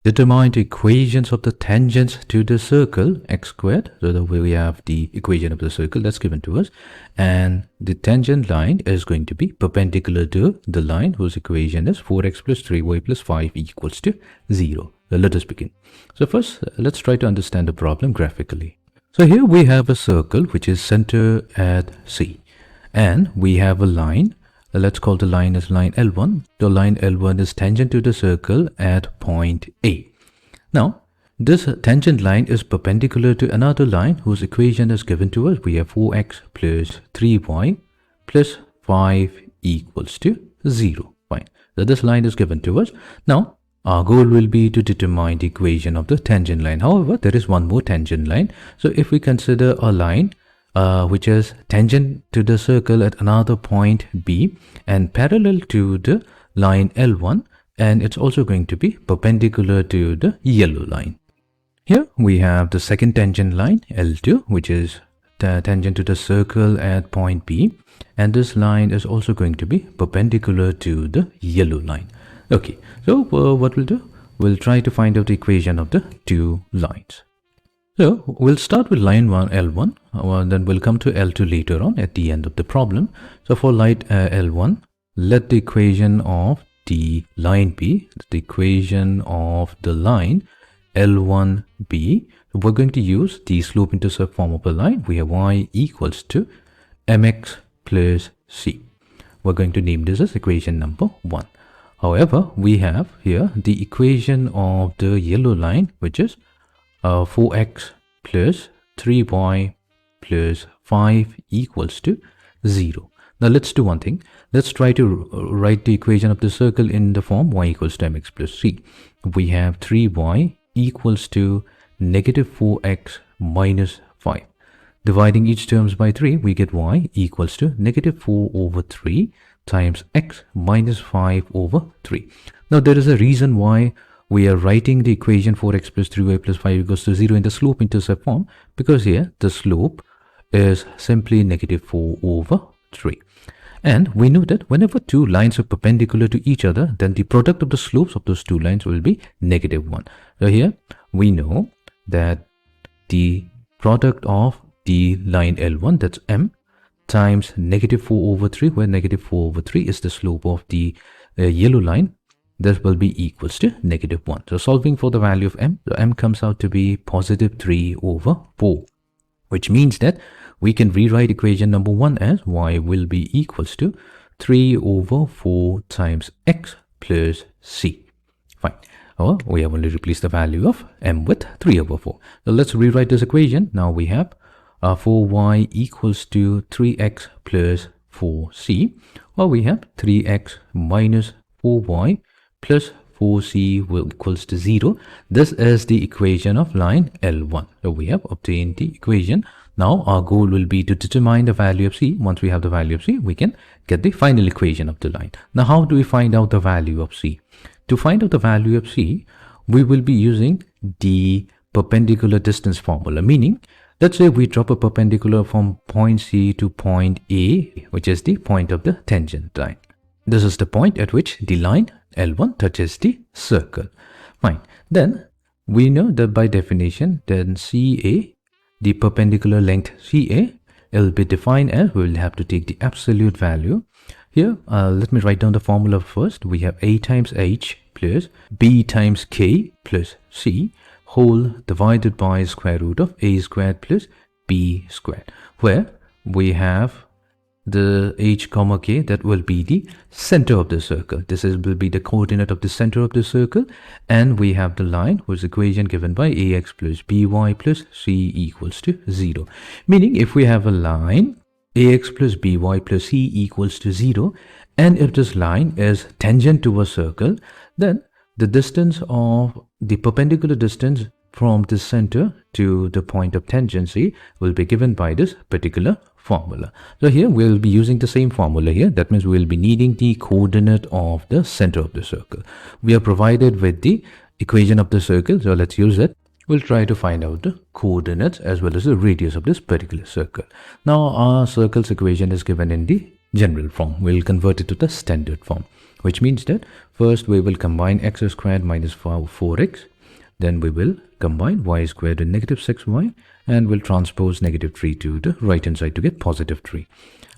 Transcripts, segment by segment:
Determine the equations of the tangents to the circle x squared. So that we have the equation of the circle that's given to us, and the tangent line is going to be perpendicular to the line whose equation is 4x plus 3y plus 5 equals to 0. So let us begin. So first, let's try to understand the problem graphically. So here we have a circle which is center at C, and we have a line. Let's call the line as line L1. The line L1 is tangent to the circle at point A. Now, this tangent line is perpendicular to another line whose equation is given to us. We have 4x plus 3y plus 5 equals to 0. Fine. So this line is given to us. Now, our goal will be to determine the equation of the tangent line. However, there is one more tangent line. So if we consider a line which is tangent to the circle at another point B and parallel to the line L1, and it's also going to be perpendicular to the yellow line. Here we have the second tangent line L2, which is tangent to the circle at point B, and this line is also going to be perpendicular to the yellow line. Okay, so what we'll do, we'll try to find out the equation of the two lines. So we'll start with line 1 L1, then we'll come to L2 later on at the end of the problem. So for line L1, let the equation of the line be the equation of the line L1b. So we're going to use the slope-intercept form of a line. We have y equals to mx plus c. We're going to name this as equation number 1. However, we have here the equation of the yellow line, which is 4x plus 3y plus 5 equals to 0. Now let's do one thing. Let's try to write the equation of the circle in the form y equals to mx plus c. We have 3y equals to negative 4x minus 5. Dividing each terms by 3, we get y equals to negative 4 over 3 times x minus 5 over 3. Now there is a reason why we are writing the equation 4x plus 3y plus 5 equals to 0 in the slope-intercept form, because here the slope is simply negative 4 over 3. And we know that whenever two lines are perpendicular to each other, then the product of the slopes of those two lines will be negative 1. So here we know that the product of the line L1, that's m, times negative 4 over 3, where negative 4 over 3 is the slope of the yellow line, that will be equals to negative 1. So solving for the value of m, so m comes out to be positive 3 over 4, which means that we can rewrite equation number 1 as y will be equals to 3 over 4 times x plus c. Fine. Or we have only replaced the value of m with 3 over 4. So let's rewrite this equation. Now we have 4y equals to 3x plus 4c, or we have 3x minus 4y plus 4c will equals to 0. This is the equation of line L1. So we have obtained the equation. Now our goal will be to determine the value of c. Once we have the value of c, we can get the final equation of the line. Now how do we find out the value of c? To find out the value of c, we will be using the perpendicular distance formula, meaning let's say we drop a perpendicular from point C to point A, which is the point of the tangent line. This is the point at which the line L1 touches the circle. Fine. Then we know that by definition, then CA, the perpendicular length CA, will be defined as, we will have to take the absolute value. Here, let me write down the formula first. We have A times H plus B times K plus C whole divided by square root of A squared plus B squared, where we have the h comma k, that will be the center of the circle. This will be the coordinate of the center of the circle, and we have the line whose equation given by ax plus by plus c equals to 0. Meaning if we have a line ax plus by plus c equals to 0, and if this line is tangent to a circle, then the distance of the perpendicular distance from the center to the point of tangency will be given by this particular formula. So here we'll be using the same formula here. That means we'll be needing the coordinate of the center of the circle. We are provided with the equation of the circle, so let's use it. We'll try to find out the coordinates as well as the radius of this particular circle. Now our circle's equation is given in the general form. We'll convert it to the standard form, which means that first we will combine x squared minus 4x Then we will combine y squared with negative 6y and we'll transpose negative 3 to the right hand side to get positive 3.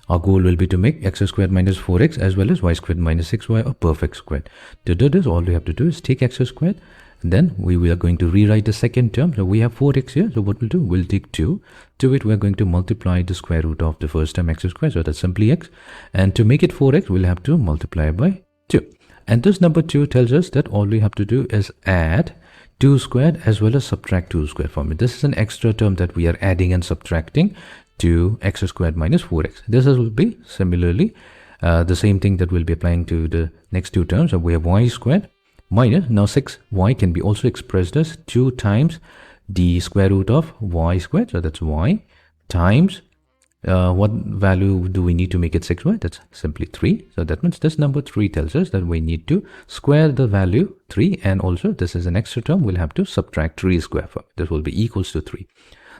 Our goal will be to make x squared minus 4x as well as y squared minus 6y a perfect square. To do this, all we have to do is take x squared, and then we are going to rewrite the second term. So we have 4x here. So what we'll do, we'll take 2. To it, we're going to multiply the square root of the first term x squared. So that's simply x. And to make it 4x, we'll have to multiply by 2. And this number 2 tells us that all we have to do is add 2 squared as well as subtract 2 squared from it. This is an extra term that we are adding and subtracting to x squared minus 4x. This will be similarly the same thing that we'll be applying to the next two terms. So we have y squared minus, now 6y can be also expressed as 2 times the square root of y squared. So that's y times what value do we need to make it 6y? That's simply 3. So that means this number 3 tells us that we need to square the value 3, and also this is an extra term, we'll have to subtract 3 square from it. This will be equals to 3.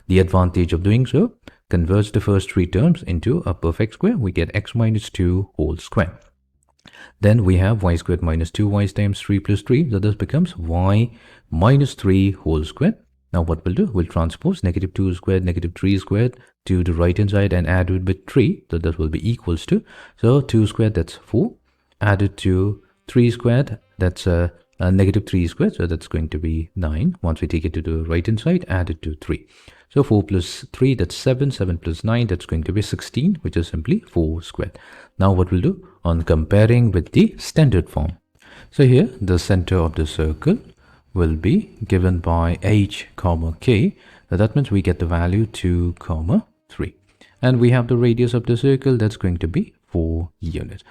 The advantage of doing so, converts the first 3 terms into a perfect square. We get x minus 2 whole square. Then we have y squared minus 2y times 3 plus 3. So this becomes y minus 3 whole square. Now what we'll do, we'll transpose negative 2 squared, negative 3 squared to the right hand side and add it with 3. So that will be equals to, so 2 squared, that's 4, added to 3 squared, that's negative 3 squared. So that's going to be 9. Once we take it to the right hand side, add it to 3. So 4 plus 3, that's 7. 7 plus 9, that's going to be 16, which is simply 4 squared. Now what we'll do on comparing with the standard form. So here the center of the circle will be given by h comma k. So that means we get the value 2 comma 3. And we have the radius of the circle, that's going to be 4 units.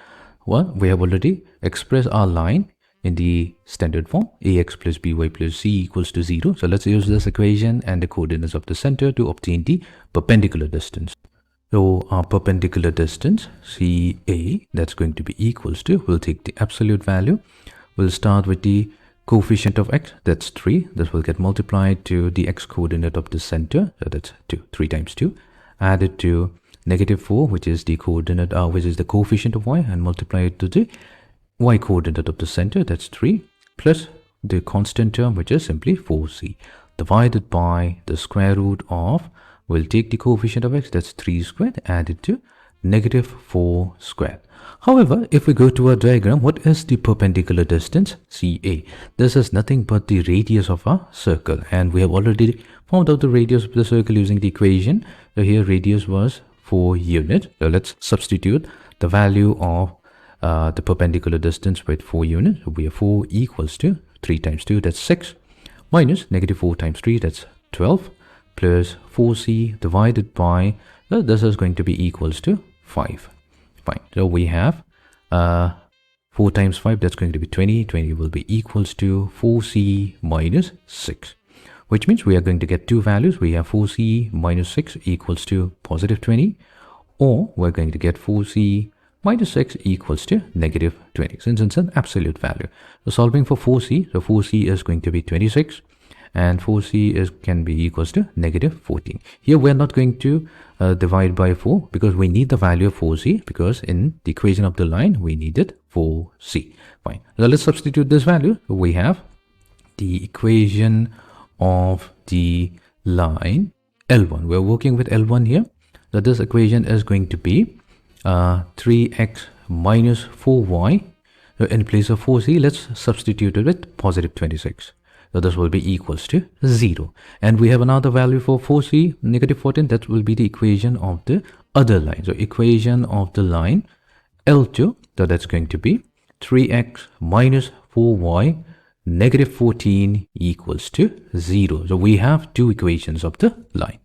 Well, we have already expressed our line in the standard form, ax plus by plus c equals to 0. So let's use this equation and the coordinates of the center to obtain the perpendicular distance. So our perpendicular distance, CA, that's going to be equals to, we'll take the absolute value. We'll start with the coefficient of x, that's 3. This will get multiplied to the x coordinate of the center. So that's 2, 3 times 2. Added to negative 4, which is the coordinate, which is the coefficient of y, and multiply it to the y coordinate of the center, that's 3, plus the constant term, which is simply 4c, divided by the square root of, we'll take the coefficient of x, that's 3 squared, added to negative 4 squared. However, if we go to our diagram, what is the perpendicular distance? CA. This is nothing but the radius of our circle, and we have already found out the radius of the circle using the equation. So here radius was 4 units. So let's substitute the value of the perpendicular distance with 4 units. So we have 4 equals to 3 times 2, that's 6, minus negative 4 times 3, that's 12, plus 4c divided by, this is going to be equals to 5. Fine. So we have 4 times 5, that's going to be 20. 20 will be equals to 4c minus 6, which means we are going to get two values. We have 4c minus 6 equals to positive 20, or we're going to get 4c minus 6 equals to negative 20, since it's an absolute value. So solving for 4c, so 4c is going to be 26, and 4c can be equals to negative 14. Here we're not going to divide by 4 because we need the value of 4c, because in the equation of the line we needed 4c. Fine. So let's substitute this value. We have the equation of the line L1. We're working with L1 here. So this equation is going to be 3x minus 4y. So in place of 4c, let's substitute it with positive 26. So this will be equals to 0. And we have another value for 4c, negative 14. That will be the equation of the other line. So equation of the line L2. So that's going to be 3x minus 4y negative 14 equals to 0. So we have two equations of the line.